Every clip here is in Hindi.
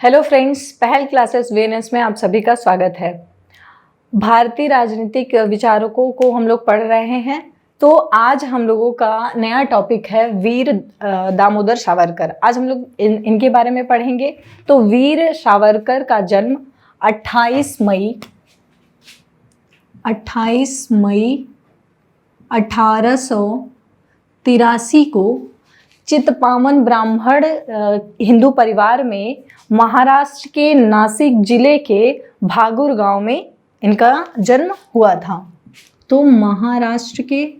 हेलो फ्रेंड्स, पहल क्लासेस वीएनएस में आप सभी का स्वागत है। भारतीय राजनीतिक विचारकों को हम लोग पढ़ रहे हैं। तो आज हम लोगों का नया टॉपिक है वीर दामोदर सावरकर। आज हम लोग इनके बारे में पढ़ेंगे। तो वीर सावरकर का जन्म 28 मई 1883 को चित्पावन ब्राह्मण हिंदू परिवार में महाराष्ट्र के नासिक जिले के भागुर गांव में इनका जन्म हुआ था। तो महाराष्ट्र के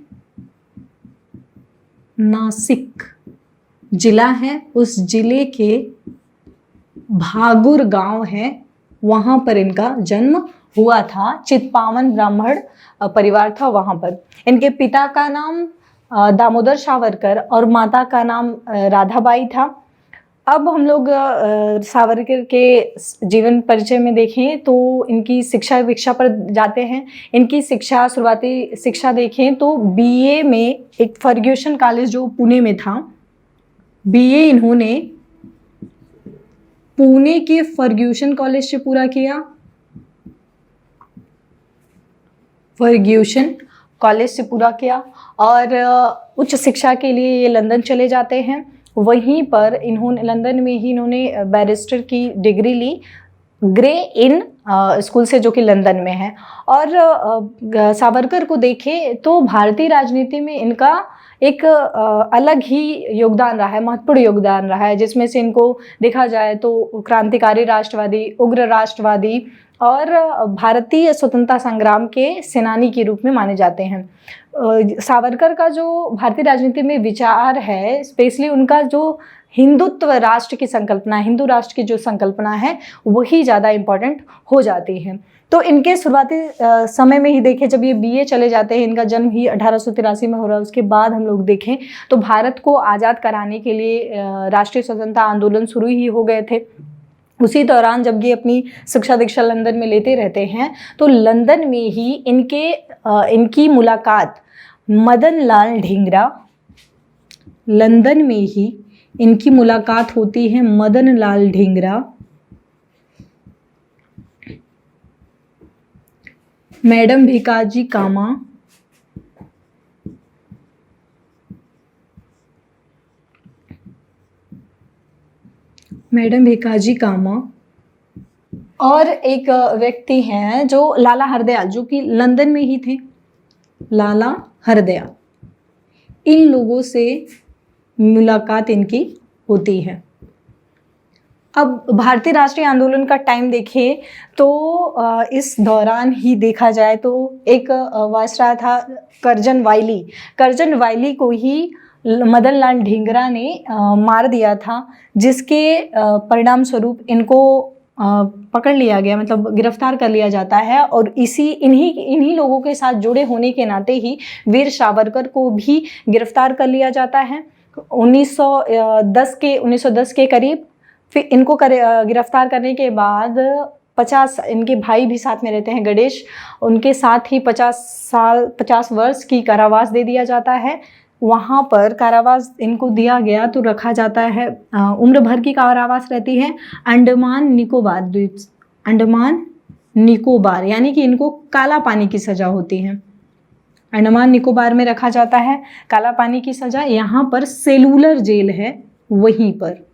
नासिक जिला है, उस जिले के भागुर गांव है, वहां पर इनका जन्म हुआ था। चित्पावन ब्राह्मण परिवार था वहां पर। इनके पिता का नाम दामोदर सावरकर और माता का नाम राधाबाई था। अब हम लोग सावरकर के जीवन परिचय में देखें तो इनकी शिक्षा दीक्षा पर जाते हैं। इनकी शिक्षा, शुरुआती शिक्षा देखें तो बीए में एक फर्ग्यूसन कॉलेज जो पुणे में था, बीए इन्होंने पुणे के फर्ग्यूसन कॉलेज से पूरा किया। फर्ग्यूसन कॉलेज से पूरा किया और उच्च शिक्षा के लिए ये लंदन चले जाते हैं। वहीं पर इन्होंने लंदन में ही इन्होंने बैरिस्टर की डिग्री ली, ग्रे इन स्कूल से, जो कि लंदन में है। और सावरकर को देखें तो भारतीय राजनीति में इनका एक अलग ही योगदान रहा है, महत्वपूर्ण योगदान रहा है, जिसमें से इनको देखा जाए तो क्रांतिकारी राष्ट्रवादी, उग्र राष्ट्रवादी और भारतीय स्वतंत्रता संग्राम के सेनानी के रूप में माने जाते हैं। सावरकर का जो भारतीय राजनीति में विचार है, स्पेशली उनका जो हिंदुत्व राष्ट्र की संकल्पना, हिंदू राष्ट्र की जो संकल्पना है, वही ज़्यादा इम्पोर्टेंट हो जाती है। तो इनके शुरुआती समय में ही देखें, जब ये बीए चले जाते हैं, इनका जन्म ही 1883 में हो रहा है। उसके बाद हम लोग देखें तो भारत को आज़ाद कराने के लिए राष्ट्रीय स्वतंत्रता आंदोलन शुरू ही हो गए थे। उसी दौरान जब ये अपनी शिक्षा दीक्षा लंदन में लेते रहते हैं तो लंदन में ही इनकी मुलाकात मदन लाल ढींगरा, लंदन में ही इनकी मुलाकात होती है मदन लाल ढींगरा, मैडम भिकाजी कामा, मैडम भिकाजी कामा और एक व्यक्ति हैं जो लाला हरदयाल, जो कि लंदन में ही थे, लाला हरदयाल। इन लोगों से मुलाकात इनकी होती है। अब भारतीय राष्ट्रीय आंदोलन का टाइम देखें तो इस दौरान ही देखा जाए तो एक वायसराय था कर्जन वाइली। कर्जन वाइली को ही मदन लाल ढींगरा ने मार दिया था, जिसके परिणाम स्वरूप इनको पकड़ लिया गया, मतलब गिरफ्तार कर लिया जाता है। और इन्हीं लोगों के साथ जुड़े होने के नाते ही वीर सावरकर को भी गिरफ्तार कर लिया जाता है 1910 के करीब। फिर इनको गिरफ्तार करने के बाद 50, इनके भाई भी साथ में रहते हैं गणेश, उनके साथ ही 50 वर्ष की कारावास दे दिया जाता है। वहाँ पर कारावास इनको दिया गया तो रखा जाता है, उम्र भर की कारावास रहती है अंडमान निकोबार द्वीप, अंडमान निकोबार, यानी कि इनको काला पानी की सज़ा होती है। अंडमान निकोबार में रखा जाता है, काला पानी की सज़ा। यहाँ पर सेलुलर जेल है, वहीं पर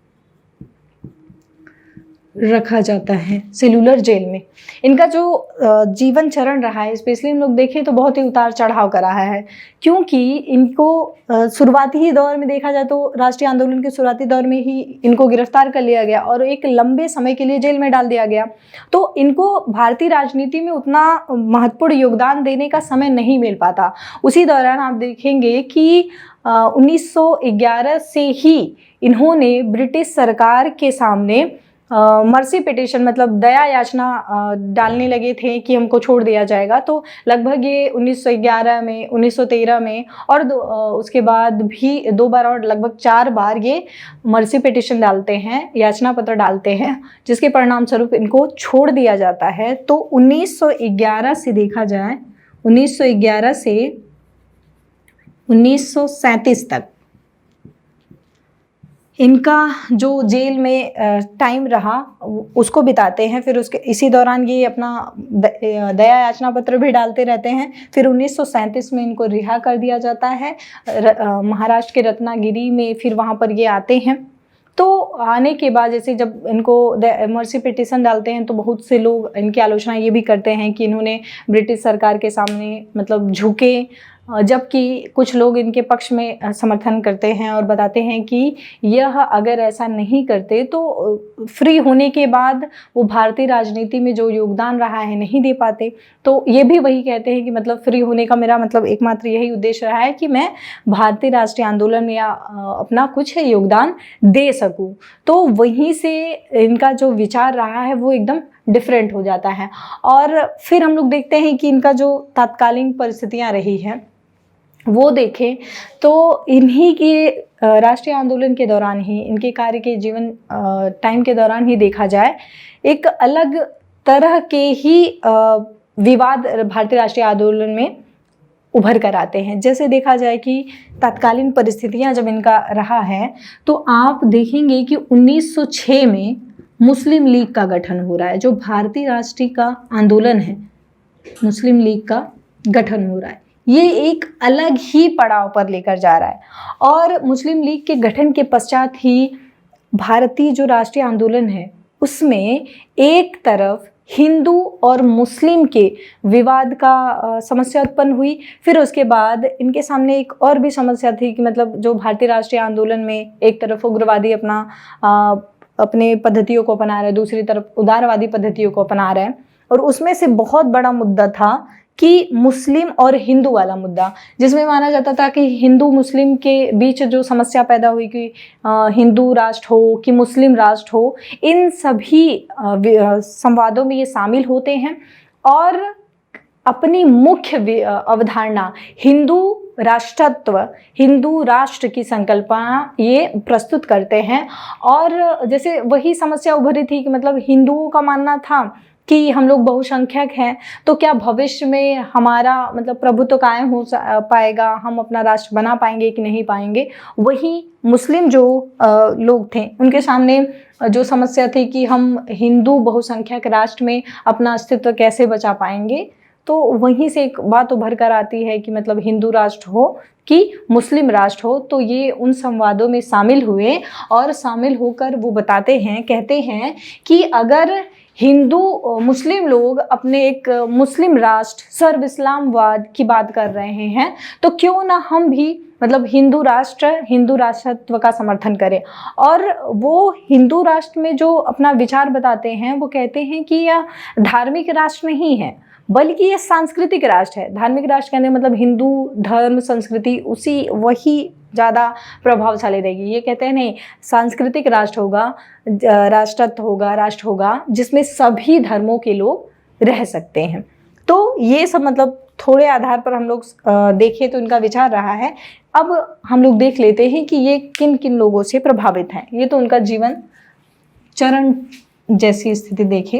रखा जाता है, सेलुलर जेल में। इनका जो जीवन चरण रहा है, स्पेशली हम लोग देखें तो बहुत ही उतार चढ़ाव का रहा है, क्योंकि इनको शुरुआती ही दौर में देखा जाए तो राष्ट्रीय आंदोलन के शुरुआती दौर में ही इनको गिरफ्तार कर लिया गया और एक लंबे समय के लिए जेल में डाल दिया गया। तो इनको भारतीय राजनीति में उतना महत्वपूर्ण योगदान देने का समय नहीं मिल पाता। उसी दौरान आप देखेंगे कि 1911 से ही इन्होंने ब्रिटिश सरकार के सामने मर्सी पिटिशन, मतलब दया याचना डालने लगे थे कि हमको छोड़ दिया जाएगा। तो लगभग ये 1911 में, 1913 में और उसके बाद भी 2 बार और लगभग 4 बार ये मर्सी पिटिशन डालते हैं, याचना पत्र डालते हैं, जिसके परिणाम स्वरूप इनको छोड़ दिया जाता है। तो 1911 से देखा जाए, 1911 से 1937 तक इनका जो जेल में टाइम रहा उसको बिताते हैं। फिर उसके इसी दौरान ये अपना दया याचना पत्र भी डालते रहते हैं। फिर 1937 में इनको रिहा कर दिया जाता है महाराष्ट्र के रत्नागिरी में। फिर वहाँ पर ये आते हैं। तो आने के बाद जैसे जब इनको मर्सी पिटीशन डालते हैं तो बहुत से लोग इनकी आलोचना ये भी करते हैं कि इन्होंने ब्रिटिश सरकार के सामने मतलब झुके, जबकि कुछ लोग इनके पक्ष में समर्थन करते हैं और बताते हैं कि यह अगर ऐसा नहीं करते तो फ्री होने के बाद वो भारतीय राजनीति में जो योगदान रहा है नहीं दे पाते। तो ये भी वही कहते हैं कि मतलब फ्री होने का मेरा मतलब एकमात्र यही उद्देश्य रहा है कि मैं भारतीय राष्ट्रीय आंदोलन में या अपना कुछ योगदान दे सकूं। तो वहीं से इनका जो विचार रहा है वो एकदम डिफरेंट हो जाता है। और फिर हम लोग देखते हैं कि इनका जो तात्कालीन परिस्थितियां रही हैं वो देखें तो इन्हीं के राष्ट्रीय आंदोलन के दौरान ही, इनके कार्य के जीवन टाइम के दौरान ही देखा जाए, एक अलग तरह के ही विवाद भारतीय राष्ट्रीय आंदोलन में उभर कर आते हैं। जैसे देखा जाए कि तत्कालीन परिस्थितियां जब इनका रहा है तो आप देखेंगे कि 1906 में मुस्लिम लीग का गठन हो रहा है। जो भारतीय राष्ट्रीय का आंदोलन है, मुस्लिम लीग का गठन हो रहा है, ये एक अलग ही पड़ाव पर लेकर जा रहा है। और मुस्लिम लीग के गठन के पश्चात ही भारतीय जो राष्ट्रीय आंदोलन है उसमें एक तरफ हिंदू और मुस्लिम के विवाद का समस्या उत्पन्न हुई। फिर उसके बाद इनके सामने एक और भी समस्या थी कि मतलब जो भारतीय राष्ट्रीय आंदोलन में एक तरफ उग्रवादी अपने पद्धतियों को अपना रहे, दूसरी तरफ उदारवादी पद्धतियों को अपना रहे। और उसमें से बहुत बड़ा मुद्दा था कि मुस्लिम और हिंदू वाला मुद्दा, जिसमें माना जाता था कि हिंदू मुस्लिम के बीच जो समस्या पैदा हुई कि हिंदू राष्ट्र हो कि मुस्लिम राष्ट्र हो, इन सभी संवादों में ये शामिल होते हैं और अपनी मुख्य अवधारणा हिंदू राष्ट्रत्व, हिंदू राष्ट्र की संकल्पना ये प्रस्तुत करते हैं। और जैसे वही समस्या उभरी थी कि मतलब हिंदुओं का मानना था कि हम लोग बहुसंख्यक हैं तो क्या भविष्य में हमारा मतलब प्रभुत्व कायम हो पाएगा, हम अपना राष्ट्र बना पाएंगे कि नहीं पाएंगे। वही मुस्लिम जो लोग थे उनके सामने जो समस्या थी कि हम हिंदू बहुसंख्यक राष्ट्र में अपना अस्तित्व कैसे बचा पाएंगे। तो वहीं से एक बात उभर कर आती है कि मतलब हिंदू राष्ट्र हो कि मुस्लिम राष्ट्र हो। तो ये उन संवादों में शामिल हुए और शामिल होकर वो बताते हैं, कहते हैं कि अगर हिंदू मुस्लिम लोग अपने एक मुस्लिम राष्ट्र सर्व इस्लामवाद की बात कर रहे हैं तो क्यों ना हम भी मतलब हिंदू राष्ट्र, हिंदू राष्ट्रत्व का समर्थन करें। और वो हिंदू राष्ट्र में जो अपना विचार बताते हैं वो कहते हैं कि यह धार्मिक राष्ट्र नहीं है बल्कि ये सांस्कृतिक राष्ट्र है। धार्मिक राष्ट्र कहने मतलब हिंदू धर्म संस्कृति उसी वही ज़्यादा प्रभावशाली रहेगी। ये कहते हैं नहीं, सांस्कृतिक राष्ट्र होगा, राष्ट्रत्व होगा, राष्ट्र होगा जिसमें सभी धर्मों के लोग रह सकते हैं। तो ये सब मतलब थोड़े आधार पर हम लोग देखें तो इनका विचार रहा है। अब हम लोग देख लेते हैं कि ये किन किन लोगों से प्रभावित हैं। ये तो उनका जीवन चरण जैसी स्थिति देखें।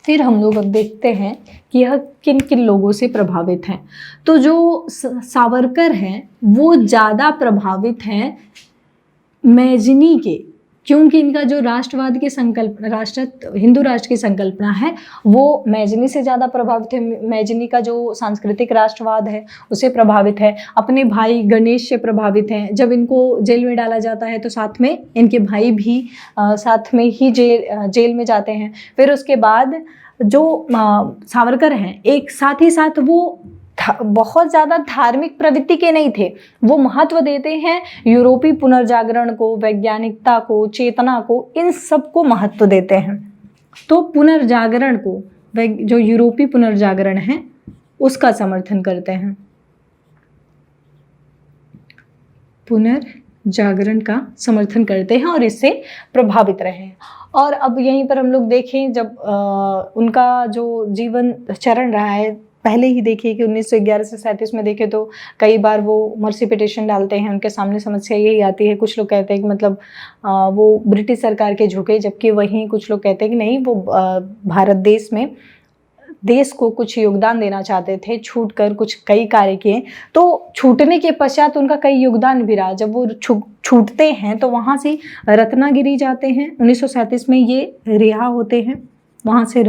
फिर हम लोग अब देखते हैं कि यह किन किन लोगों से प्रभावित हैं। तो जो सावरकर हैं वो ज़्यादा प्रभावित हैं मैजनी के, क्योंकि इनका जो राष्ट्रवाद की संकल्पना, राष्ट्र हिंदू राष्ट्र की संकल्पना है वो मैजनी से ज़्यादा प्रभावित है। मैजनी का जो सांस्कृतिक राष्ट्रवाद है उससे प्रभावित है। अपने भाई गणेश से प्रभावित हैं। जब इनको जेल में डाला जाता है तो साथ में इनके भाई भी साथ में ही जेल में जाते हैं। फिर उसके बाद जो सावरकर हैं एक साथ ही साथ वो बहुत ज़्यादा धार्मिक प्रवृत्ति के नहीं थे। वो महत्व देते हैं यूरोपीय पुनर्जागरण को, वैज्ञानिकता को, चेतना को, इन सब को महत्व देते हैं। तो पुनर्जागरण को, जो यूरोपीय पुनर्जागरण है उसका समर्थन करते हैं। पुनर्जागरण का समर्थन करते हैं और इससे प्रभावित रहे हैं। और अब यहीं पर हम लोग देखें जब उनका जो जीवन चरण रहा है, पहले ही देखिए कि 1911 से 37 में देखें तो कई बार वो मर्सी पिटीशन डालते हैं। उनके सामने समस्या यही आती है, कुछ लोग कहते हैं कि मतलब वो ब्रिटिश सरकार के झुके, जबकि वहीं कुछ लोग कहते हैं कि नहीं, वो भारत देश में देश को कुछ योगदान देना चाहते थे, छूट कर कुछ कई कार्य किए। तो छूटने के पश्चात उनका कई योगदान भी रहा। जब वो छूटते हैं तो वहाँ से रत्नागिरी जाते हैं, 1937 में ये रिहा होते हैं। वहाँ से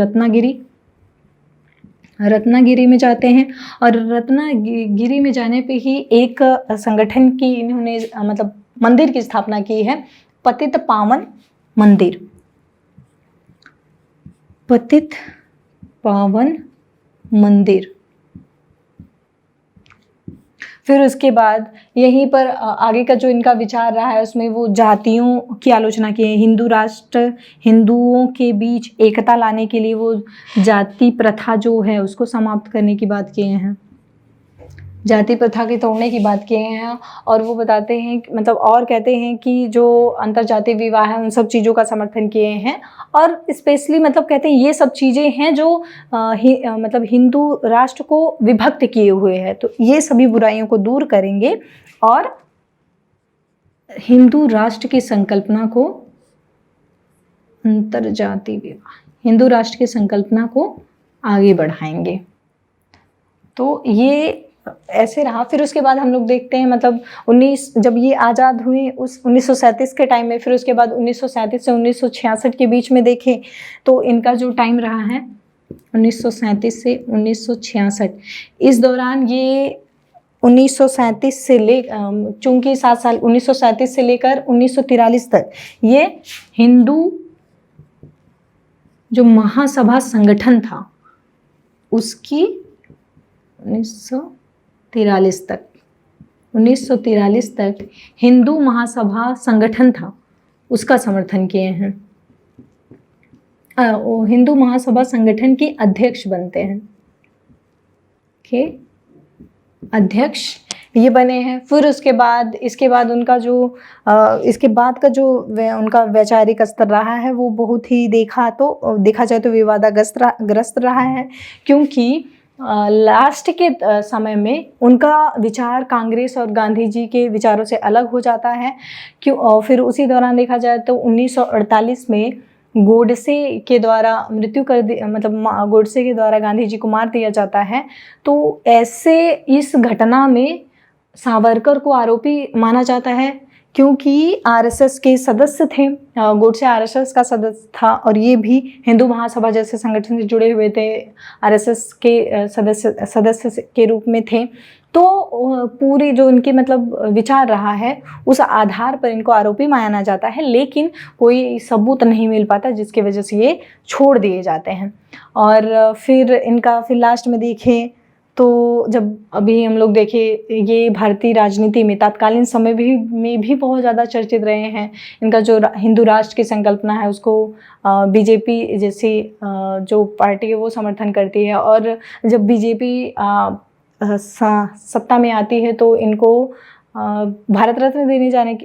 रत्नागिरी में जाते हैं और रत्नागिरी में जाने पे ही एक संगठन की इन्होंने मतलब मंदिर की स्थापना की है, पतित पावन मंदिर। पतित पावन मंदिर। फिर उसके बाद यहीं पर आगे का जो इनका विचार रहा है उसमें वो जातियों की आलोचना की है। हिंदू राष्ट्र, हिंदुओं के बीच एकता लाने के लिए वो जाति प्रथा जो है उसको समाप्त करने की बात किए हैं, जाति प्रथा के तोड़ने की बात किए हैं। और वो बताते हैं मतलब और कहते हैं कि जो अंतरजातीय विवाह है उन सब चीज़ों का समर्थन किए हैं। और स्पेशली मतलब कहते हैं ये सब चीज़ें हैं जो मतलब हिंदू राष्ट्र को विभक्त किए हुए हैं। तो ये सभी बुराइयों को दूर करेंगे और हिंदू राष्ट्र की संकल्पना को, अंतरजातीय विवाह, हिंदू राष्ट्र की संकल्पना को आगे बढ़ाएंगे। तो ये ऐसे रहा। फिर उसके बाद हम लोग देखते हैं मतलब जब ये आज़ाद हुए उस 1937 के टाइम में, फिर उसके बाद 1937 से 1966 के बीच में देखें तो इनका जो टाइम रहा है 1937 से 1966, इस दौरान ये 1937 से ले चूँकि 7 साल 1937 से लेकर 1943 तक ये हिंदू जो महासभा संगठन था उसकी 1943 तक हिंदू महासभा संगठन था उसका समर्थन किए हैं। हिंदू महासभा संगठन के अध्यक्ष बनते हैं, अध्यक्ष ये बने हैं। फिर इसके बाद उनका जो इसके बाद का जो उनका वैचारिक स्तर रहा है वो बहुत ही देखा जाए तो विवादाग्रस्त रहा है, क्योंकि लास्ट के समय में उनका विचार कांग्रेस और गांधी जी के विचारों से अलग हो जाता है। फिर उसी दौरान देखा जाए तो 1948 में गोडसे के द्वारा गोडसे के द्वारा गांधी जी को मार दिया जाता है। तो ऐसे इस घटना में सावरकर को आरोपी माना जाता है, क्योंकि आरएसएस के सदस्य थे। गोडसे आरएसएस का सदस्य था और ये भी हिंदू महासभा जैसे संगठन से जुड़े हुए थे, आरएसएस के सदस्य के रूप में थे। तो पूरी जो इनकी मतलब विचार रहा है उस आधार पर इनको आरोपी माना जाता है, लेकिन कोई सबूत नहीं मिल पाता जिसकी वजह से ये छोड़ दिए जाते हैं। और फिर लास्ट में देखें तो जब अभी हम लोग देखें ये भारतीय राजनीति में तत्कालीन समय में भी बहुत ज़्यादा चर्चित रहे हैं। इनका जो हिंदू राष्ट्र की संकल्पना है उसको बीजेपी जैसी जो पार्टी है वो समर्थन करती है। और जब बीजेपी सत्ता में आती है तो इनको भारत रत्न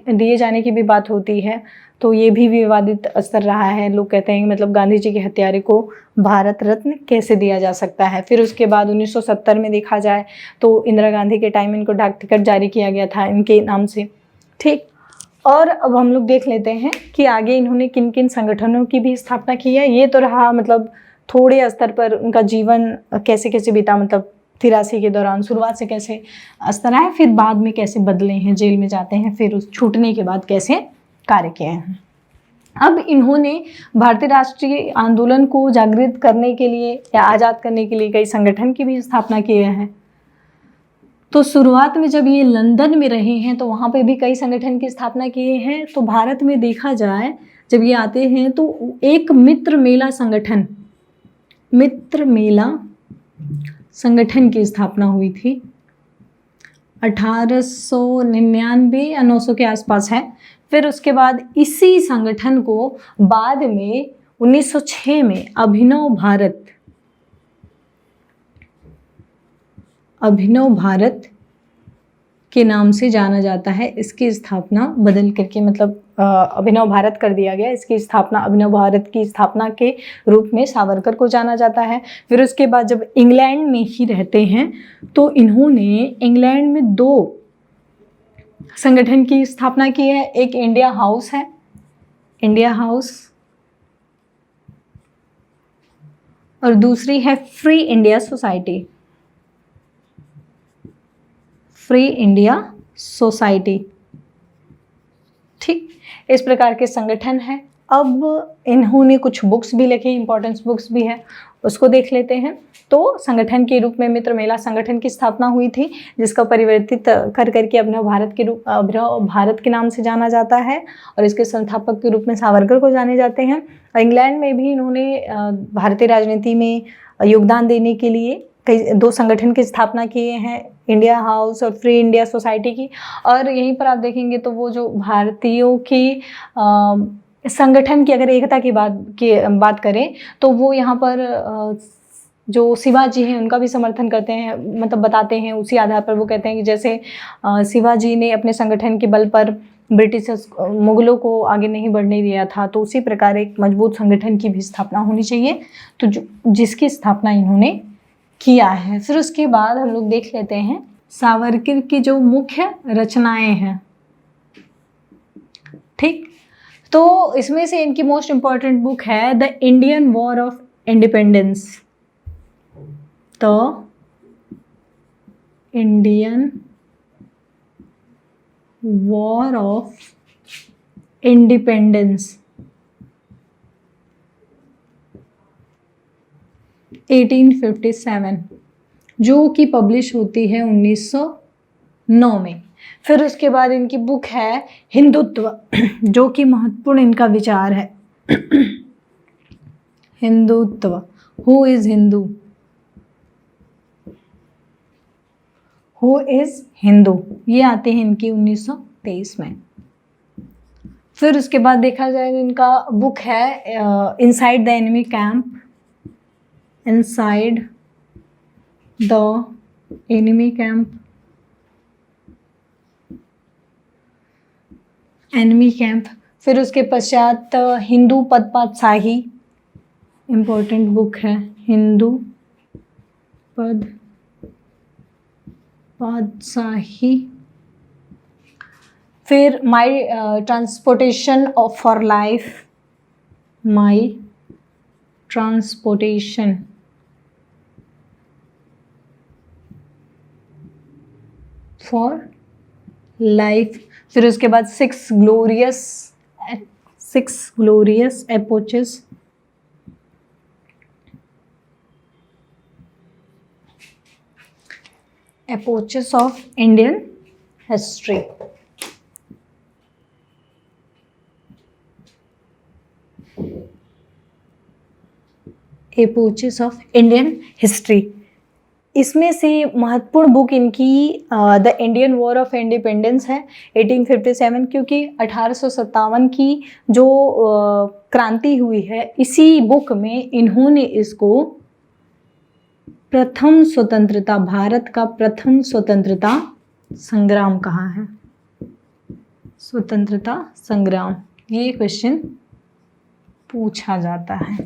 दिए जाने की भी बात होती है। तो ये भी विवादित स्तर रहा है। लोग कहते हैं मतलब गांधी जी के हत्यारे को भारत रत्न कैसे दिया जा सकता है। फिर उसके बाद 1970 में देखा जाए तो इंदिरा गांधी के टाइम इनको डाक टिकट जारी किया गया था इनके नाम से, ठीक। और अब हम लोग देख लेते हैं कि आगे इन्होंने किन किन संगठनों की भी स्थापना की है। ये तो रहा मतलब थोड़े स्तर पर उनका जीवन कैसे कैसे बीता, मतलब 83 के दौरान शुरुआत से कैसे स्तर आए, फिर बाद में कैसे बदले हैं, जेल में जाते हैं, फिर उस छूटने के बाद कैसे कार्य किए हैं। अब इन्होंने भारतीय राष्ट्रीय आंदोलन को जागृत करने के लिए या आज़ाद करने के लिए कई संगठन की भी स्थापना किए हैं। तो शुरुआत में जब ये लंदन में रहे हैं तो वहाँ पे भी कई संगठन की स्थापना किए हैं। तो भारत में देखा जाए जब ये आते हैं तो एक मित्र मेला संगठन की स्थापना हुई थी 1899 या 900 के आसपास है। फिर उसके बाद इसी संगठन को बाद में 1906 में अभिनव भारत के नाम से जाना जाता है। इसकी स्थापना बदल करके मतलब अभिनव भारत कर दिया गया। इसकी स्थापना अभिनव भारत की स्थापना के रूप में सावरकर को जाना जाता है। फिर उसके बाद जब इंग्लैंड में ही रहते हैं तो इन्होंने इंग्लैंड में 2 संगठन की स्थापना की है। एक इंडिया हाउस है, और दूसरी है free India society, free India society. ठीक, इस प्रकार के संगठन हैं। अब इन्होंने कुछ बुक्स भी लिखी, इंपॉर्टेंस बुक्स भी है, उसको देख लेते हैं। तो संगठन के रूप में मित्र मेला संगठन की स्थापना हुई थी, जिसका परिवर्तित कर करके अभिनव भारत के नाम से जाना जाता है, और इसके संस्थापक के रूप में सावरकर को जाने जाते हैं। इंग्लैंड में भी इन्होंने भारतीय राजनीति में योगदान देने के लिए कई 2 संगठन की स्थापना किए हैं, इंडिया हाउस और फ्री इंडिया सोसाइटी की। और यहीं पर आप देखेंगे तो वो जो भारतीयों की संगठन की अगर एकता की बात करें तो वो यहाँ पर जो शिवाजी हैं उनका भी समर्थन करते हैं, मतलब बताते हैं। उसी आधार पर वो कहते हैं कि जैसे शिवाजी ने अपने संगठन के बल पर ब्रिटिश मुगलों को आगे नहीं बढ़ने दिया था, तो उसी प्रकार एक मजबूत संगठन की भी स्थापना होनी चाहिए, तो जिसकी स्थापना इन्होंने किया है। फिर उसके बाद हम लोग देख लेते हैं सावरकर की जो मुख्य रचनाएं हैं। ठीक, तो इसमें से इनकी मोस्ट इंपॉर्टेंट बुक है the Indian war of independence, the Indian war of independence 1857, जो कि पब्लिश होती है 1909 में। फिर उसके बाद इनकी बुक है हिंदुत्व, जो कि महत्वपूर्ण इनका विचार है। Hindutva, who is Hindu, who is Hindu, ये आते हैं इनकी 1923 में। फिर उसके बाद देखा जाए इनका बुक है inside the enemy camp, inside the enemy camp, enemy camp. फिर उसके पश्चात हिंदू पद पातशाही, इम्पोर्टेंट बुक है हिंदू पद पातशाही। फिर my transportation for life, my transportation for life. फिर उसके बाद 6 glorious epochs of Indian history. Epochs of Indian history, इसमें से महत्वपूर्ण बुक इनकी the Indian war of independence है 1857, क्योंकि 1857 की जो क्रांति हुई है, इसी बुक में इन्होंने इसको प्रथम स्वतंत्रता, भारत का प्रथम स्वतंत्रता संग्राम कहा है। स्वतंत्रता संग्राम, ये क्वेश्चन पूछा जाता है।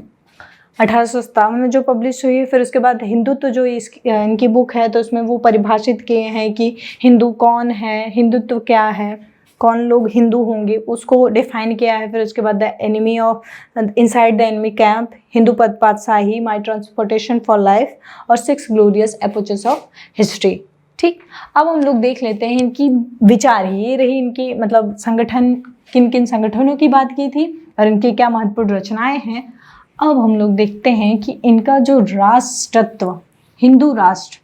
1857 में जो पब्लिश हुई है। फिर उसके बाद हिंदुत्व जो इनकी बुक है, तो उसमें वो परिभाषित किए हैं कि हिंदू कौन है, हिंदुत्व क्या है, कौन लोग हिंदू होंगे, उसको डिफाइन किया है। फिर उसके बाद the enemy of inside the enemy camp, Hindu Pad Patshahi, my transportation for life और 6 ग्लोरियस एपोचेस ऑफ हिस्ट्री। ठीक, अब हम लोग देख लेते हैं इनकी विचार। ये रही इनकी मतलब संगठन, किन किन संगठनों की बात की थी और इनकी क्या महत्वपूर्ण रचनाएं हैं। अब हम लोग देखते हैं कि इनका जो राष्ट्रत्व, हिंदू राष्ट्र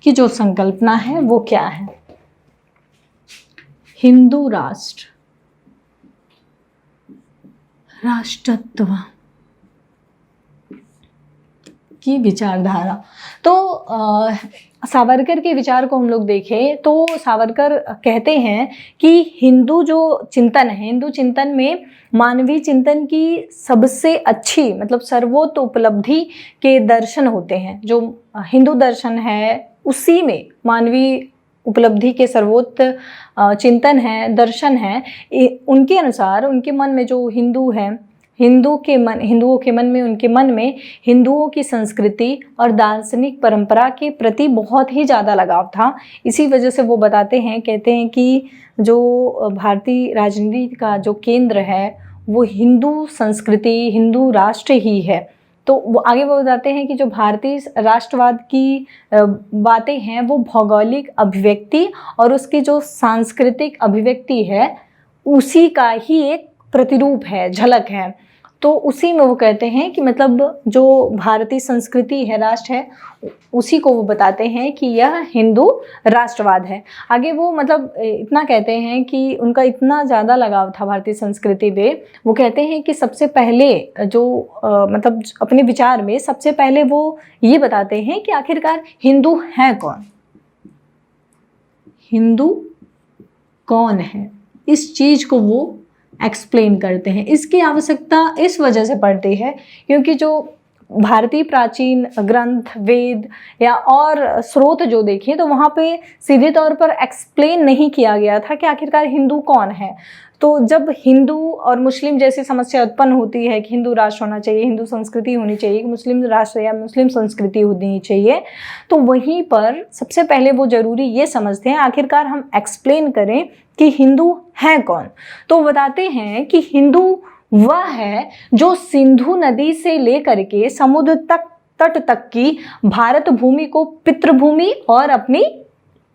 की जो संकल्पना है वो क्या है। हिंदू राष्ट्र, राष्ट्रत्व की विचारधारा। तो सावरकर के विचार को हम लोग देखें तो सावरकर कहते हैं कि हिंदू जो चिंतन है, हिंदू चिंतन में मानवीय चिंतन की सबसे अच्छी मतलब सर्वोच्च उपलब्धि के दर्शन होते हैं। जो हिंदू दर्शन है उसी में मानवीय उपलब्धि के सर्वोच्च चिंतन है, दर्शन है। उनके अनुसार उनके मन में जो हिंदू है, हिंदुओं के मन में, उनके मन में हिंदुओं की संस्कृति और दार्शनिक परंपरा के प्रति बहुत ही ज़्यादा लगाव था। इसी वजह से वो बताते हैं, कहते हैं कि जो भारतीय राजनीति का जो केंद्र है वो हिंदू संस्कृति, हिंदू राष्ट्र ही है। तो वो आगे वो बताते हैं कि जो भारतीय राष्ट्रवाद की बातें हैं वो भौगोलिक अभिव्यक्ति और उसकी जो सांस्कृतिक अभिव्यक्ति है उसी का ही एक प्रतिरूप है, झलक है। तो उसी में वो कहते हैं कि मतलब जो भारतीय संस्कृति है, राष्ट्र है, उसी को वो बताते हैं कि यह हिंदू राष्ट्रवाद है। आगे वो मतलब इतना कहते हैं कि उनका इतना ज़्यादा लगाव था भारतीय संस्कृति पे, वो कहते हैं कि सबसे पहले जो मतलब अपने विचार में सबसे पहले वो ये बताते हैं कि आखिरकार हिंदू है कौन, हिंदू कौन है, इस चीज़ को वो एक्सप्लेन करते हैं। इसकी आवश्यकता इस वजह से पड़ती है क्योंकि जो भारतीय प्राचीन ग्रंथ, वेद या और स्रोत जो देखें तो वहाँ पे सीधे तौर पर एक्सप्लेन नहीं किया गया था कि आखिरकार हिंदू कौन है। तो जब हिंदू और मुस्लिम जैसी समस्या उत्पन्न होती है कि हिंदू राष्ट्र होना चाहिए, हिंदू संस्कृति होनी चाहिए, मुस्लिम राष्ट्र या मुस्लिम संस्कृति होनी चाहिए, तो वहीं पर सबसे पहले वो ज़रूरी ये समझते हैं आखिरकार हम एक्सप्लेन करें कि हिंदू है कौन। तो बताते हैं कि हिंदू वह है जो सिंधु नदी से लेकर के समुद्र तट तक की भारत भूमि को पितृभूमि और अपनी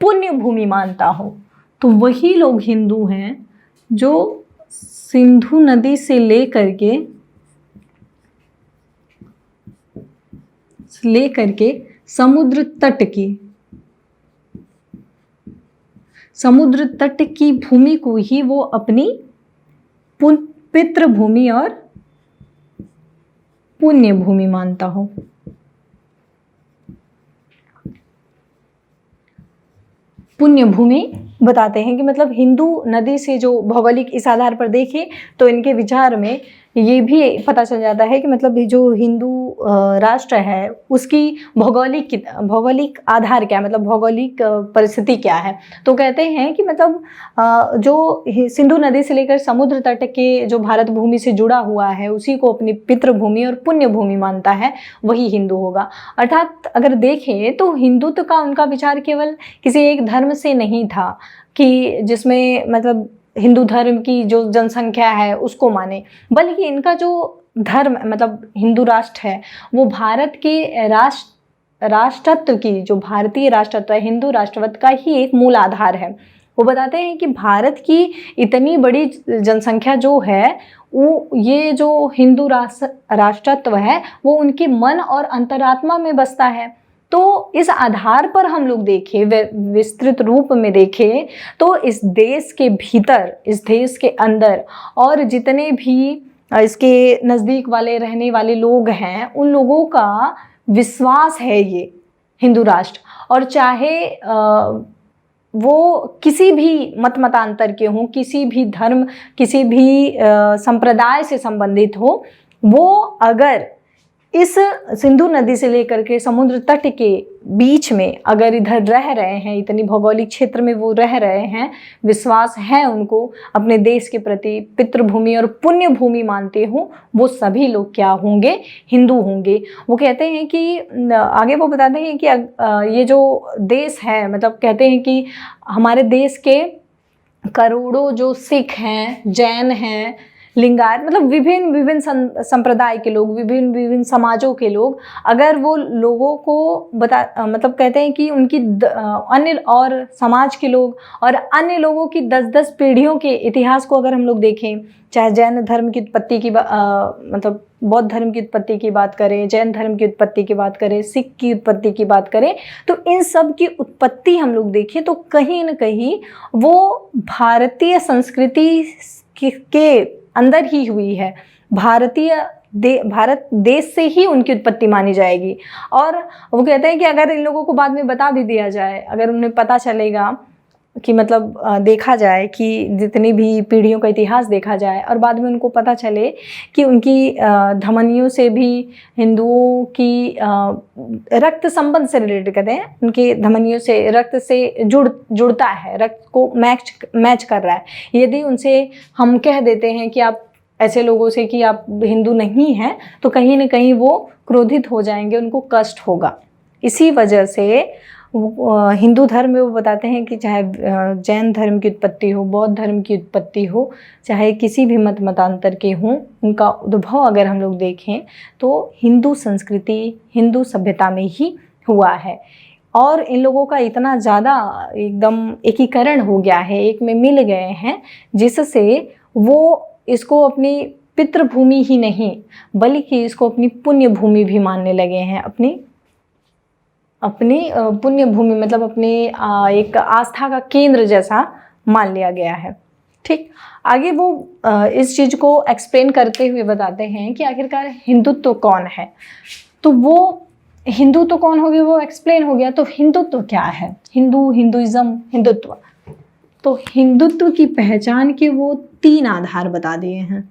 पुण्य भूमि मानता हो। तो वही लोग हिंदू हैं जो सिंधु नदी से लेकर के समुद्र तट की भूमि को ही वो अपनी पितृभूमि और पुण्य भूमि मानता हो। पुण्य भूमि बताते हैं कि मतलब हिंदू नदी से जो भौगोलिक इस आधार पर देखें तो इनके विचार में ये भी पता चल जाता है कि मतलब जो हिंदू राष्ट्र है उसकी भौगोलिक आधार क्या है, मतलब भौगोलिक परिस्थिति क्या है। तो कहते हैं कि मतलब जो सिंधु नदी से लेकर समुद्र तट के जो भारत भूमि से जुड़ा हुआ है उसी को अपनी पितृभूमि और पुण्य भूमि मानता है, वही हिंदू होगा। अर्थात अगर देखें तो हिंदुत्व का उनका विचार केवल किसी एक धर्म से नहीं था कि जिसमें मतलब हिंदू धर्म की जो जनसंख्या है उसको माने, बल्कि इनका जो धर्म मतलब हिंदू राष्ट्र है वो भारत के राष्ट्रत्व की, जो भारतीय राष्ट्रत्व है, हिंदू राष्ट्रवाद का ही एक मूल आधार है। वो बताते हैं कि भारत की इतनी बड़ी जनसंख्या जो है वो ये जो हिंदू राष्ट्रत्व है वो उनके मन और अंतरात्मा में बसता है। तो इस आधार पर हम लोग देखें, विस्तृत रूप में देखें तो इस देश के भीतर, इस देश के अंदर और जितने भी इसके नज़दीक वाले रहने वाले लोग हैं उन लोगों का विश्वास है ये हिंदू राष्ट्र। और चाहे वो किसी भी मतांतर के हों, किसी भी धर्म, किसी भी संप्रदाय से संबंधित हो, वो अगर इस सिंधु नदी से लेकर के समुद्र तट के बीच में अगर इधर रह रहे हैं, इतनी भौगोलिक क्षेत्र में वो रह रहे हैं, विश्वास है उनको अपने देश के प्रति, पितृभूमि और पुण्य भूमि मानते हो, वो सभी लोग क्या होंगे, हिंदू होंगे। वो कहते हैं कि आगे वो बताते हैं कि ये जो देश है, मतलब कहते हैं कि हमारे देश के करोड़ों जो सिख हैं, जैन हैं, लिंगायत, मतलब विभिन्न संप्रदाय के लोग, विभिन्न समाजों के लोग, अगर वो लोगों को मतलब कहते हैं कि उनकी अन्य और समाज के लोग और अन्य लोगों की 10-10 पीढ़ियों के इतिहास को अगर हम लोग देखें, चाहे जैन धर्म की उत्पत्ति की मतलब बौद्ध धर्म की उत्पत्ति की बात करें, जैन धर्म की उत्पत्ति की बात करें, सिख की उत्पत्ति की बात करें, तो इन सब की उत्पत्ति हम लोग देखें तो कहीं न कहीं वो भारतीय संस्कृति के अंदर ही हुई है। भारत देश से ही उनकी उत्पत्ति मानी जाएगी। और वो कहते हैं कि अगर इन लोगों को बाद में बता भी दिया जाए, अगर उन्हें पता चलेगा कि मतलब देखा जाए कि जितनी भी पीढ़ियों का इतिहास देखा जाए और बाद में उनको पता चले कि उनकी धमनियों से भी हिंदुओं की रक्त संबंध से रिलेटेड कहते हैं, उनकी धमनियों से रक्त से जुड़ता है, रक्त को मैच कर रहा है। यदि उनसे हम कह देते हैं कि आप ऐसे लोगों से कि आप हिंदू नहीं हैं, तो कहीं ना कहीं वो क्रोधित हो जाएंगे, उनको कष्ट होगा। इसी वजह से हिंदू धर्म में वो बताते हैं कि चाहे जैन धर्म की उत्पत्ति हो, बौद्ध धर्म की उत्पत्ति हो, चाहे किसी भी मतांतर के हों, उनका उद्भव अगर हम लोग देखें तो हिंदू संस्कृति, हिंदू सभ्यता में ही हुआ है। और इन लोगों का इतना ज़्यादा एकदम एकीकरण हो गया है, एक में मिल गए हैं, जिससे वो इसको अपनी पितृभूमि ही नहीं बल्कि इसको अपनी पुण्य भूमि भी मानने लगे हैं। अपनी पुण्य भूमि मतलब अपने एक आस्था का केंद्र जैसा मान लिया गया है। ठीक, आगे वो इस चीज़ को एक्सप्लेन करते हुए बताते हैं कि आखिरकार हिंदुत्व कौन है। तो वो हिंदुत्व कौन हो गया, वो एक्सप्लेन हो गया। तो हिंदुत्व क्या है, हिंदुइज्म, हिंदुत्व। तो हिंदुत्व की पहचान के वो 3 आधार बता दिए हैं।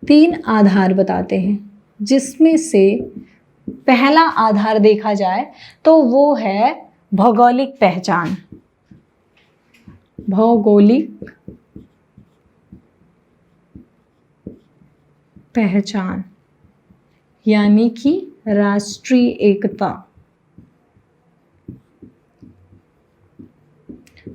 3 आधार बताते हैं, जिसमें से पहला आधार देखा जाए तो वो है भौगोलिक पहचान। भौगोलिक पहचान यानी कि राष्ट्रीय एकता।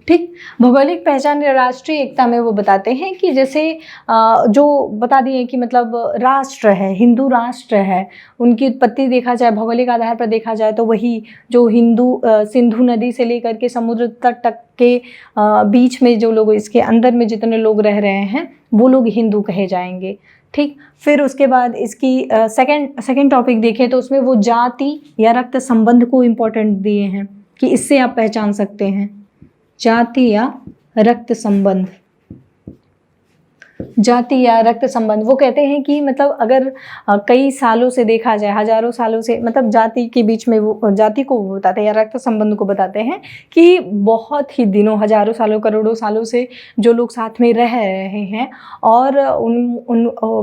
ठीक, भौगोलिक पहचान या राष्ट्रीय एकता में वो बताते हैं कि जैसे जो बता दिए कि मतलब राष्ट्र है, हिंदू राष्ट्र है, उनकी उत्पत्ति देखा जाए भौगोलिक आधार पर देखा जाए तो वही जो हिंदू सिंधु नदी से लेकर के समुद्र तट तक के बीच में जो लोग, इसके अंदर में जितने लोग रह रहे हैं वो लोग हिंदू कहे जाएंगे। ठीक, फिर उसके बाद इसकी सेकंड टॉपिक देखें तो उसमें वो जाति या रक्त संबंध को इम्पोर्टेंट दिए हैं कि इससे आप पहचान सकते हैं, जाति या रक्त संबंध। जाति या रक्त संबंध वो कहते हैं कि मतलब अगर कई सालों से देखा जाए, हजारों सालों से, मतलब जाति के बीच में वो जाति को बताते हैं या रक्त संबंध को बताते हैं कि बहुत ही दिनों, हजारों सालों, करोड़ों सालों से जो लोग साथ में रह रहे हैं और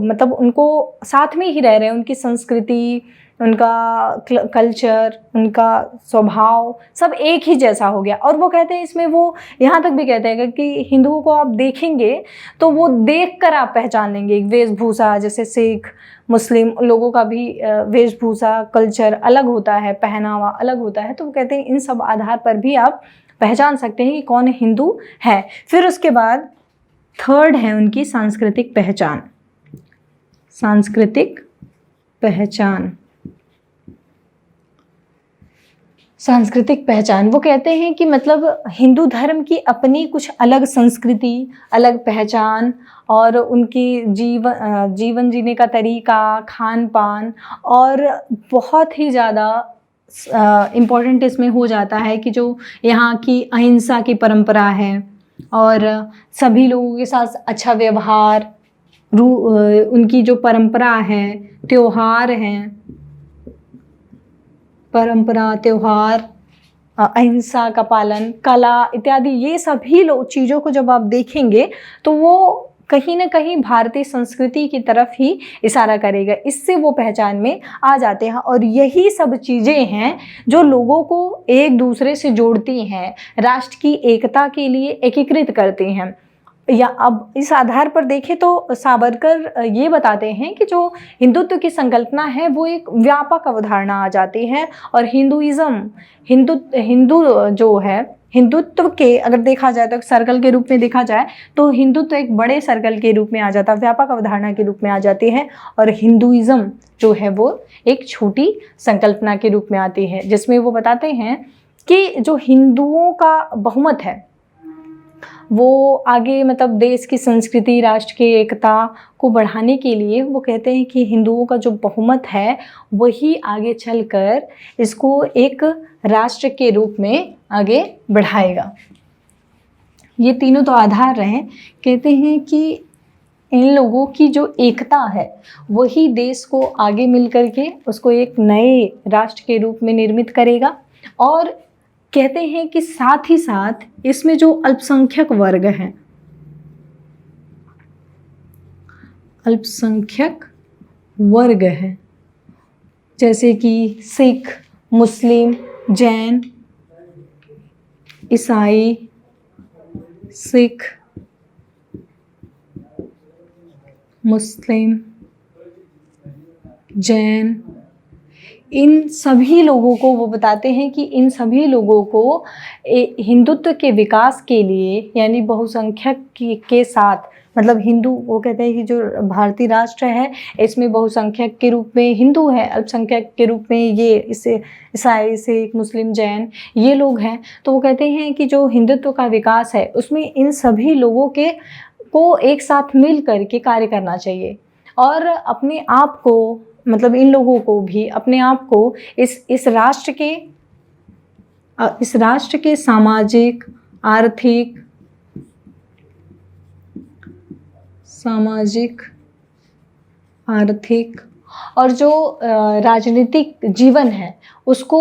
मतलब उनको साथ में ही रह रहे हैं, उनकी संस्कृति, उनका कल्चर, उनका स्वभाव सब एक ही जैसा हो गया। और वो कहते हैं इसमें, वो यहाँ तक भी कहते हैं कि हिंदुओं को आप देखेंगे तो वो देखकर आप पहचान लेंगे। वेशभूषा, जैसे सिख मुस्लिम लोगों का भी वेशभूषा कल्चर अलग होता है, पहनावा अलग होता है, तो वो कहते हैं इन सब आधार पर भी आप पहचान सकते हैं कि कौन हिंदू है। फिर उसके बाद थर्ड है उनकी सांस्कृतिक पहचान। सांस्कृतिक पहचान, सांस्कृतिक पहचान वो कहते हैं कि मतलब हिंदू धर्म की अपनी कुछ अलग संस्कृति, अलग पहचान और उनकी जीवन जीने का तरीका, खान पान, और बहुत ही ज़्यादा इम्पोर्टेंट इसमें हो जाता है कि जो यहाँ की अहिंसा की परंपरा है और सभी लोगों के साथ अच्छा व्यवहार, उनकी जो परंपरा है, त्योहार हैं, परंपरा, त्योहार, अहिंसा का पालन, कला इत्यादि, ये सभी चीज़ों को जब आप देखेंगे तो वो कहीं ना कहीं भारतीय संस्कृति की तरफ ही इशारा करेगा। इससे वो पहचान में आ जाते हैं और यही सब चीज़ें हैं जो लोगों को एक दूसरे से जोड़ती हैं, राष्ट्र की एकता के लिए एकीकृत करती हैं। या अब इस आधार पर देखें तो सावरकर ये बताते हैं कि जो हिंदुत्व की संकल्पना है वो एक व्यापक अवधारणा आ जाती है और हिंदुइज्म, हिंदू जो है, हिंदुत्व के अगर देखा जाए तो सर्कल के रूप में देखा जाए तो हिंदुत्व एक बड़े सर्कल के रूप में आ जाता है, व्यापक अवधारणा के रूप में आ जाती है, और हिंदुइज्म जो है वो एक छोटी संकल्पना के रूप में आती है, जिसमें वो बताते हैं कि जो हिंदुओं का बहुमत है वो आगे मतलब देश की संस्कृति, राष्ट्र की एकता को बढ़ाने के लिए वो कहते हैं कि हिंदुओं का जो बहुमत है वही आगे चलकर इसको एक राष्ट्र के रूप में आगे बढ़ाएगा। ये तीनों तो आधार रहे। कहते हैं कि इन लोगों की जो एकता है वही देश को आगे मिल करके उसको एक नए राष्ट्र के रूप में निर्मित करेगा। और कहते हैं कि साथ ही साथ इसमें जो अल्पसंख्यक वर्ग हैं, अल्पसंख्यक वर्ग हैं, जैसे कि सिख, मुस्लिम, जैन, ईसाई, सिख, मुस्लिम, जैन, इन सभी लोगों को वो बताते हैं कि इन सभी लोगों को हिंदुत्व के विकास के लिए, यानी बहुसंख्यक के साथ, मतलब हिंदू, वो कहते हैं कि जो भारतीय राष्ट्र है इसमें बहुसंख्यक के रूप में हिंदू है, अल्पसंख्यक के रूप में ये इसे ईसाई, सिख, मुस्लिम, जैन, ये लोग हैं। तो वो कहते हैं कि जो हिंदुत्व का विकास है उसमें इन सभी लोगों को एक साथ मिल कर के कार्य करना चाहिए, और अपने आप को, मतलब इन लोगों को भी अपने आप को इस राष्ट्र के सामाजिक, आर्थिक और जो राजनीतिक जीवन है उसको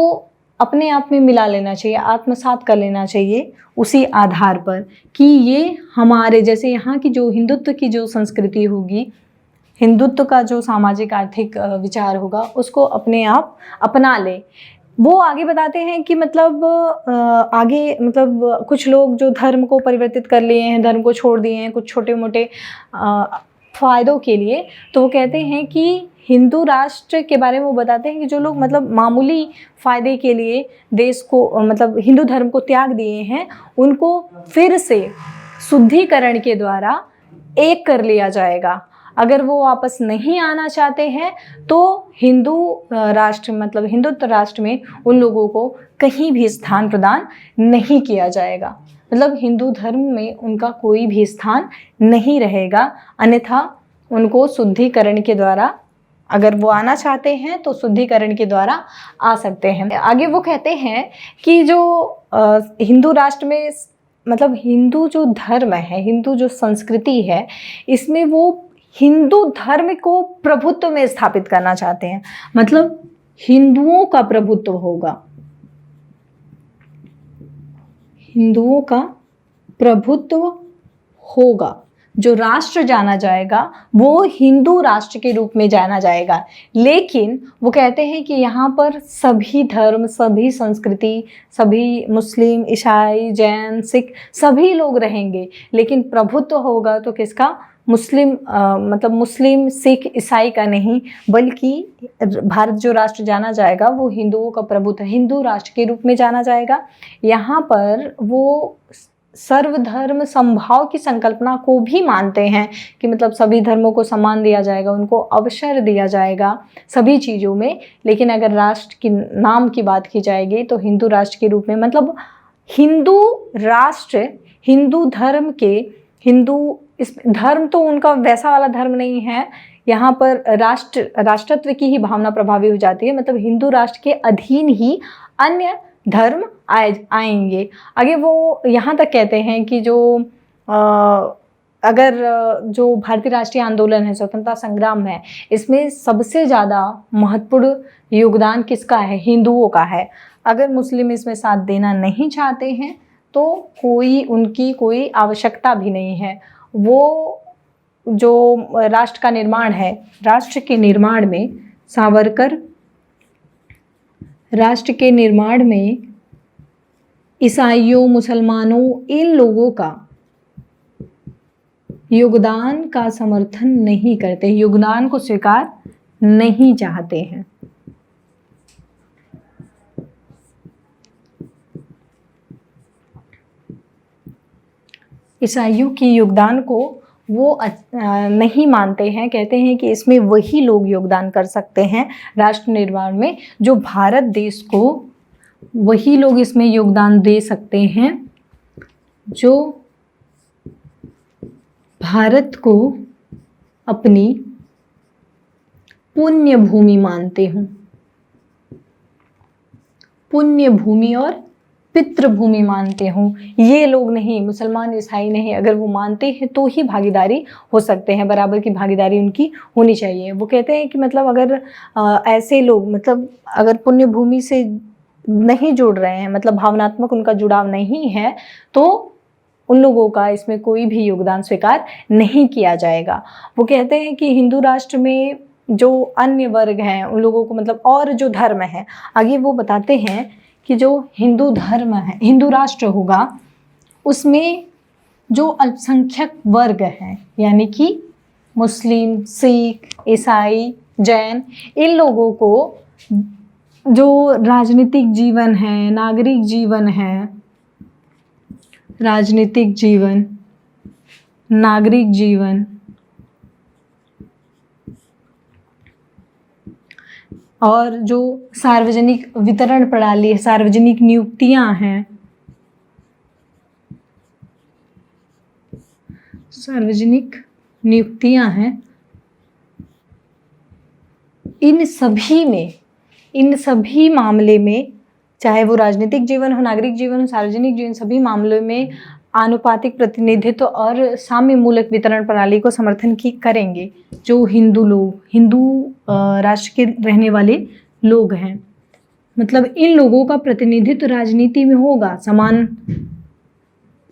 अपने आप में मिला लेना चाहिए, आत्मसात कर लेना चाहिए उसी आधार पर कि ये हमारे, जैसे यहाँ की जो हिंदुत्व की जो संस्कृति होगी, हिंदुत्व का जो सामाजिक आर्थिक विचार होगा उसको अपने आप अपना ले। वो आगे बताते हैं कि मतलब कुछ लोग जो धर्म को परिवर्तित कर लिए हैं, धर्म को छोड़ दिए हैं कुछ छोटे मोटे फ़ायदों के लिए, तो वो कहते हैं कि हिंदू राष्ट्र के बारे में वो बताते हैं कि जो लोग मतलब मामूली फ़ायदे के लिए देश को, मतलब हिंदू धर्म को त्याग दिए हैं, उनको फिर से शुद्धिकरण के द्वारा एक कर लिया जाएगा। अगर वो वापस नहीं आना चाहते हैं तो हिंदू राष्ट्र, मतलब हिंदुत्व राष्ट्र में उन लोगों को कहीं भी स्थान प्रदान नहीं किया जाएगा, मतलब हिंदू धर्म में उनका कोई भी स्थान नहीं रहेगा, अन्यथा उनको शुद्धिकरण के द्वारा, अगर वो आना चाहते हैं तो शुद्धिकरण के द्वारा आ सकते हैं। आगे वो कहते हैं कि जो हिंदू राष्ट्र में, मतलब हिंदू जो धर्म है, हिंदू जो संस्कृति है, इसमें वो हिंदू धर्म को प्रभुत्व में स्थापित करना चाहते हैं, मतलब हिंदुओं का प्रभुत्व होगा, हिंदुओं का प्रभुत्व होगा, जो राष्ट्र जाना जाएगा वो हिंदू राष्ट्र के रूप में जाना जाएगा। लेकिन वो कहते हैं कि यहाँ पर सभी धर्म, सभी संस्कृति, सभी मुस्लिम, ईसाई, जैन, सिख सभी लोग रहेंगे, लेकिन प्रभुत्व होगा तो किसका? मुस्लिम, मतलब मुस्लिम, सिख, ईसाई का नहीं, बल्कि भारत जो राष्ट्र जाना जाएगा वो हिंदुओं का प्रभुत्व, हिंदू राष्ट्र के रूप में जाना जाएगा। यहाँ पर वो सर्वधर्म समभाव की संकल्पना को भी मानते हैं कि मतलब सभी धर्मों को सम्मान दिया जाएगा, उनको अवसर दिया जाएगा सभी चीज़ों में। लेकिन अगर राष्ट्र की नाम की बात की जाएगी तो हिंदू राष्ट्र के रूप में, मतलब हिंदू राष्ट्र, हिंदू धर्म के, हिंदू, इस धर्म तो उनका वैसा वाला धर्म नहीं है, यहाँ पर राष्ट्रत्व की ही भावना प्रभावी हो जाती है, मतलब हिंदू राष्ट्र के अधीन ही अन्य धर्म आएंगे। आगे वो यहाँ तक कहते हैं कि जो अगर जो भारतीय राष्ट्रीय आंदोलन है, स्वतंत्रता संग्राम है, इसमें सबसे ज़्यादा महत्वपूर्ण योगदान किसका है? हिंदुओं का है। अगर मुस्लिम इसमें साथ देना नहीं चाहते हैं तो उनकी कोई आवश्यकता भी नहीं है। वो जो राष्ट्र का निर्माण है, राष्ट्र के निर्माण में सावरकर, राष्ट्र के निर्माण में ईसाइयों, मुसलमानों, इन लोगों का योगदान का समर्थन नहीं करते, योगदान को स्वीकार नहीं चाहते हैं। ईसाइयों की योगदान को वो नहीं मानते हैं, कहते हैं कि इसमें वही लोग योगदान कर सकते हैं राष्ट्र निर्माण में, जो भारत देश को, वही लोग इसमें योगदान दे सकते हैं जो भारत को अपनी पुण्य भूमि मानते हों, पुण्य भूमि और पितृभूमि मानते हों। ये लोग नहीं, मुसलमान, ईसाई नहीं, अगर वो मानते हैं तो ही भागीदारी हो सकते हैं, बराबर की भागीदारी उनकी होनी चाहिए। वो कहते हैं कि मतलब अगर ऐसे लोग, मतलब अगर पुण्य भूमि से नहीं जुड़ रहे हैं, मतलब भावनात्मक उनका जुड़ाव नहीं है, तो उन लोगों का इसमें कोई भी योगदान स्वीकार नहीं किया जाएगा। वो कहते हैं कि हिंदू राष्ट्र में जो अन्य वर्ग हैं उन लोगों को, मतलब और जो धर्म है, आगे वो बताते हैं कि जो हिंदू धर्म है, हिंदू राष्ट्र होगा, उसमें जो अल्पसंख्यक वर्ग हैं, यानी कि मुस्लिम, सिख, ईसाई, जैन, इन लोगों को जो राजनीतिक जीवन है, नागरिक जीवन है, राजनीतिक जीवन, नागरिक जीवन और जो सार्वजनिक वितरण प्रणाली है, सार्वजनिक नियुक्तियां हैं, सार्वजनिक नियुक्तियां हैं, इन सभी मामले में, चाहे वो राजनीतिक जीवन हो, नागरिक जीवन हो, सार्वजनिक जीवन, सभी मामलों में आनुपातिक प्रतिनिधित्व और साम्य मूलक वितरण प्रणाली को समर्थन की करेंगे जो हिंदू राष्ट्र के रहने वाले लोग हैं। मतलब इन लोगों का प्रतिनिधित्व राजनीति में होगा,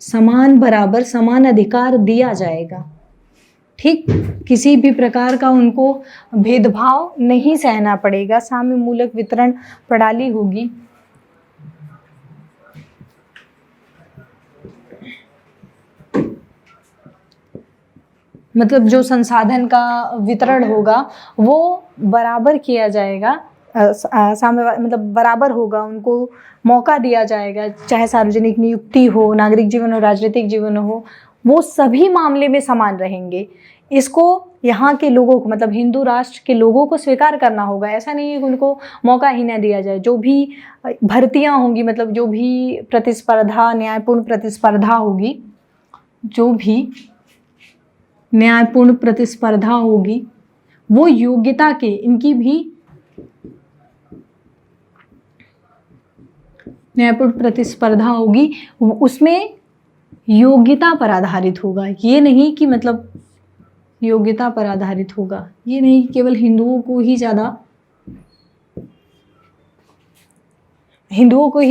समान बराबर समान अधिकार दिया जाएगा। ठीक, किसी भी प्रकार का उनको भेदभाव नहीं सहना पड़ेगा, साम्य मूलक वितरण प्रणाली होगी। मतलब जो संसाधन का वितरण होगा वो बराबर किया जाएगा, मतलब बराबर होगा, उनको मौका दिया जाएगा, चाहे सार्वजनिक नियुक्ति हो, नागरिक जीवन हो, राजनीतिक जीवन हो, वो सभी मामले में समान रहेंगे। इसको यहाँ के लोगों को, मतलब हिंदू राष्ट्र के लोगों को स्वीकार करना होगा। ऐसा नहीं है कि उनको मौका ही ना दिया जाए। जो भी भर्तियाँ होंगी, मतलब जो भी प्रतिस्पर्धा, न्यायपूर्ण प्रतिस्पर्धा होगी, जो भी न्यायपूर्ण प्रतिस्पर्धा होगी, वो योग्यता के, इनकी भी न्यायपूर्ण प्रतिस्पर्धा होगी, उसमें योग्यता पर आधारित होगा। ये नहीं कि मतलब योग्यता पर आधारित होगा, ये नहीं कि केवल हिंदुओं को ही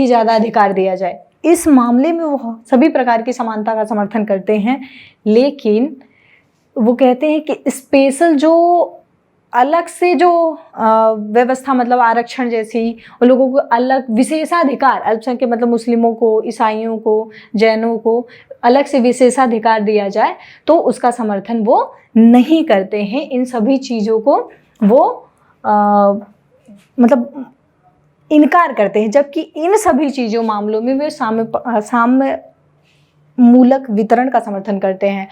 ज़्यादा अधिकार दिया जाए। इस मामले में वो सभी प्रकार की समानता का समर्थन करते हैं, लेकिन वो कहते हैं कि स्पेशल जो अलग से जो व्यवस्था, मतलब आरक्षण जैसी, उन लोगों को अलग विशेषाधिकार, अल्पसंख्यक मतलब मुस्लिमों को, ईसाइयों को, जैनों को अलग से विशेषाधिकार दिया जाए, तो उसका समर्थन वो नहीं करते हैं। इन सभी चीज़ों को वो मतलब इनकार करते हैं, जबकि इन सभी चीज़ों मामलों में वे साम्य मूलक वितरण का समर्थन करते हैं।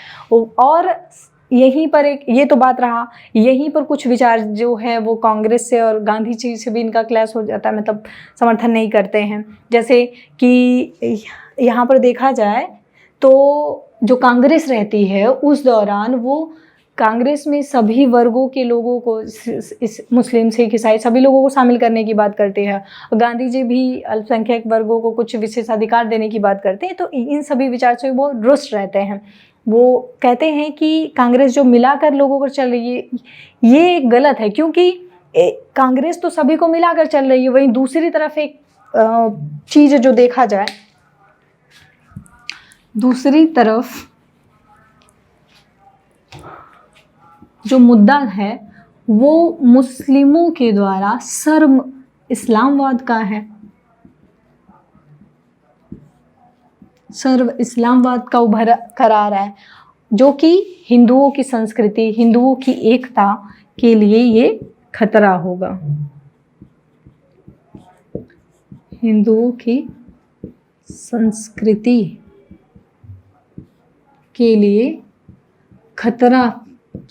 और यहीं पर ये तो बात रहा, यहीं पर कुछ विचार जो है वो कांग्रेस से और गांधी जी से भी इनका क्लैश हो जाता है, मतलब समर्थन नहीं करते हैं। जैसे कि यहाँ पर देखा जाए तो जो कांग्रेस रहती है उस दौरान वो कांग्रेस में सभी वर्गों के लोगों को, इस मुस्लिम, सिख, ईसाई सभी लोगों को शामिल करने की बात करते हैं। गांधी जी भी अल्पसंख्यक वर्गों को कुछ विशेषाधिकार देने की बात करते हैं। तो इन सभी विचार से वो रुष्ट रहते हैं। वो कहते हैं कि कांग्रेस जो मिलाकर लोगों पर चल रही है ये गलत है, क्योंकि कांग्रेस तो सभी को मिलाकर चल रही है। वहीं दूसरी तरफ एक चीज़ जो देखा जाए, दूसरी तरफ जो मुद्दा है वो मुस्लिमों के द्वारा सर्व इस्लामवाद का है, सर्व इस्लामवाद का उभर कर आ रहा है, जो कि हिंदुओं की संस्कृति, हिंदुओं की एकता के लिए ये खतरा होगा। हिंदुओं की संस्कृति के लिए खतरा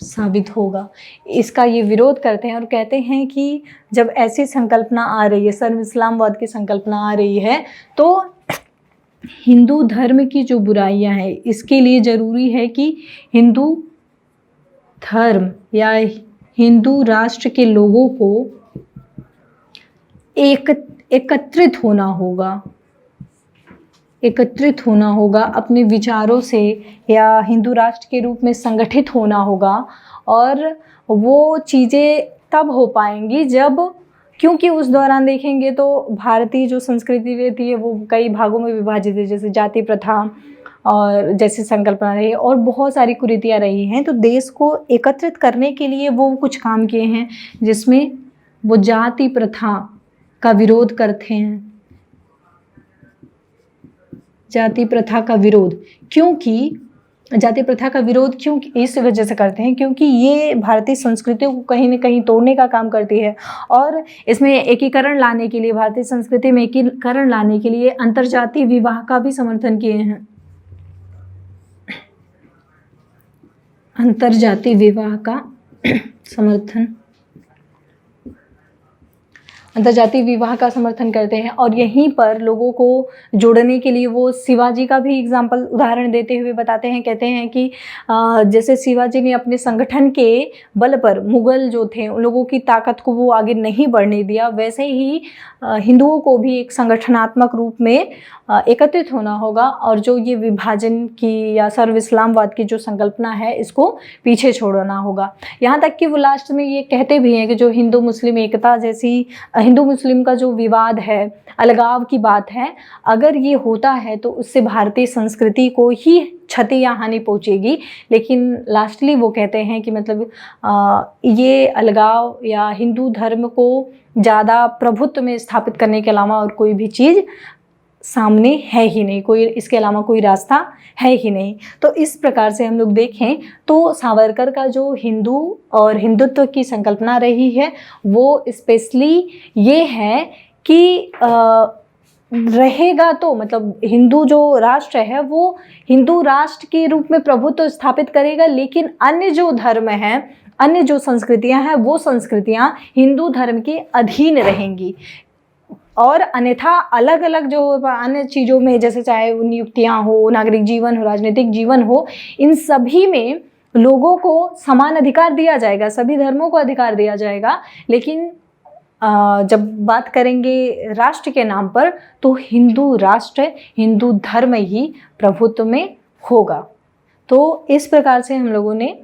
साबित होगा। इसका ये विरोध करते हैं और कहते हैं कि जब ऐसी संकल्पना आ रही है, सर्व इस्लामवाद की संकल्पना आ रही है, तो हिंदू धर्म की जो बुराइयां हैं इसके लिए ज़रूरी है कि हिंदू धर्म या हिंदू राष्ट्र के लोगों को एकत्रित होना होगा, अपने विचारों से, या हिंदू राष्ट्र के रूप में संगठित होना होगा। और वो चीज़ें तब हो पाएंगी जब, क्योंकि उस दौरान देखेंगे तो भारतीय जो संस्कृति रहती है वो कई भागों में विभाजित है, जैसे जाति प्रथा और जैसे संकल्पना रही और बहुत सारी कुरीतियाँ रही हैं। तो देश को एकत्रित करने के लिए वो कुछ काम किए हैं, जिसमें वो जाति प्रथा का विरोध करते हैं, जाति प्रथा का विरोध, क्योंकि जाति प्रथा का विरोध क्यों इस वजह से करते हैं क्योंकि ये भारतीय संस्कृति को कहीं ना कहीं तोड़ने का काम करती है, और इसमें एकीकरण लाने के लिए, भारतीय संस्कृति में एकीकरण लाने के लिए अंतर्जातीय विवाह का भी समर्थन किए हैं। अंतर्जातीय विवाह का समर्थन, अंतर्जातीय विवाह का समर्थन करते हैं। और यहीं पर लोगों को जोड़ने के लिए वो शिवाजी का भी एग्जाम्पल, उदाहरण देते हुए बताते हैं, कहते हैं कि जैसे शिवाजी ने अपने संगठन के बल पर मुगल जो थे उन लोगों की ताकत को वो आगे नहीं बढ़ने दिया, वैसे ही हिंदुओं को भी एक संगठनात्मक रूप में एकत्रित होना होगा, और जो ये विभाजन की या सर्व इस्लामवाद की जो संकल्पना है इसको पीछे छोड़ना होगा। यहाँ तक कि वो लास्ट में ये कहते भी हैं कि जो हिंदू मुस्लिम एकता जैसी, हिंदू मुस्लिम का जो विवाद है, अलगाव की बात है, अगर ये होता है तो उससे भारतीय संस्कृति को ही क्षति या हानि पहुँचेगी। लेकिन लास्टली वो कहते हैं कि मतलब ये अलगाव या हिंदू धर्म को ज़्यादा प्रभुत्व में स्थापित करने के अलावा और कोई भी चीज़ सामने है ही नहीं, कोई इसके अलावा कोई रास्ता है ही नहीं। तो इस प्रकार से हम लोग देखें तो सावरकर का जो हिंदू और हिंदुत्व की संकल्पना रही है वो स्पेशली ये है कि रहेगा तो मतलब हिंदू जो राष्ट्र है वो हिंदू राष्ट्र के रूप में प्रभुत्व स्थापित करेगा, लेकिन अन्य जो धर्म हैं, अन्य जो संस्कृतियां हैं वो संस्कृतियां हिंदू धर्म के अधीन रहेंगी। और अन्यथा अलग अलग जो अन्य चीज़ों में, जैसे चाहे नियुक्तियां हो, नागरिक जीवन हो, राजनीतिक जीवन हो, इन सभी में लोगों को समान अधिकार दिया जाएगा, सभी धर्मों को अधिकार दिया जाएगा। लेकिन जब बात करेंगे राष्ट्र के नाम पर तो हिंदू राष्ट्र, हिंदू धर्म ही प्रभुत्व में होगा। तो इस प्रकार से हम लोगों ने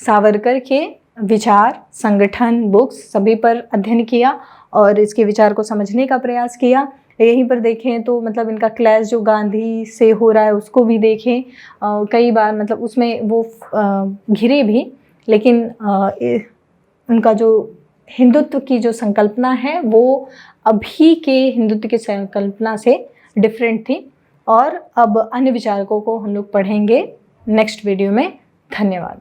सावरकर के विचार, संगठन, बुक्स सभी पर अध्ययन किया और इसके विचार को समझने का प्रयास किया। यहीं पर देखें तो मतलब इनका क्लैश जो गांधी से हो रहा है उसको भी देखें, कई बार मतलब उसमें वो घिरे भी, लेकिन उनका जो हिंदुत्व की जो संकल्पना है वो अभी के हिंदुत्व की संकल्पना से डिफरेंट थी। और अब अन्य विचारकों को हम लोग पढ़ेंगे नेक्स्ट वीडियो में। धन्यवाद।